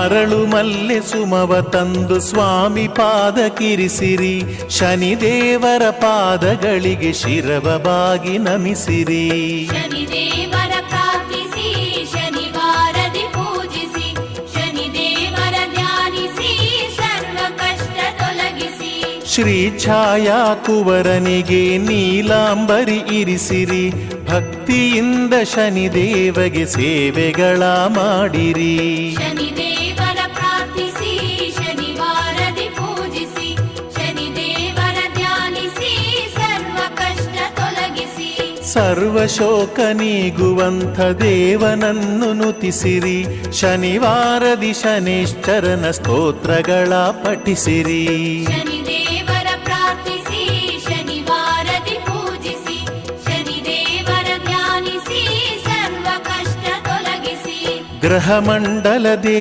ಅರಳು ಮಲ್ಲೆ ಸುಮವ ತಂದು ಸ್ವಾಮಿ ಪಾದಕ್ಕಿರಿಸಿರಿ, ಶನಿದೇವರ ಪಾದಗಳಿಗೆ ಶಿರವ ಬಾಗಿ ನಮಿಸಿರಿ. ಶನಿದೇವರ ಪ್ರಾರ್ಥಿಸಿ ಶನಿವಾರದಿ ಪೂಜಿಸಿ, ಶನಿದೇವರ ಧ್ಯಾನಿಸಿ ಸರ್ವ ಕಷ್ಟ ತೊಲಗಿಸಿ. ಶ್ರೀ ಛಾಯಾ ಕುವರನಿಗೆ ನೀಲಾಂಬರಿ ಇರಿಸಿರಿ, ಭಕ್ತಿಯಿಂದ ಶನಿದೇವಗೆ ಸೇವೆಗಳ ಮಾಡಿರಿ. ಶನಿದೇವರ ಪ್ರಾರ್ಥಿಸಿ ಶನಿವಾರದಿ ಪೂಜಿಸಿ, ಶನಿದೇವರ ಧ್ಯಾನಿಸಿ ಸರ್ವ ಕಷ್ಟ ತೊಲಗಿಸಿ. ಸರ್ವ ಶೋಕ ನೀಗುವಂಥ ದೇವನನ್ನು ನುತಿಸಿರಿ, ಶನಿವಾರದಿ ಶನೇಶ್ವರನ ಸ್ತೋತ್ರಗಳ ಪಠಿಸಿರಿ. ಶನಿದೇವರ ಪ್ರಾರ್ಥಿಸಿ ಶನಿವಾರದಿ ಪೂಜಿಸಿ, ಶನಿದೇವರ ಧ್ಯಾನಿಸಿ ಸರ್ವ ಕಷ್ಟ ತೊಲಗಿಸಿ. ಗ್ರಹ ಮಂಡಲ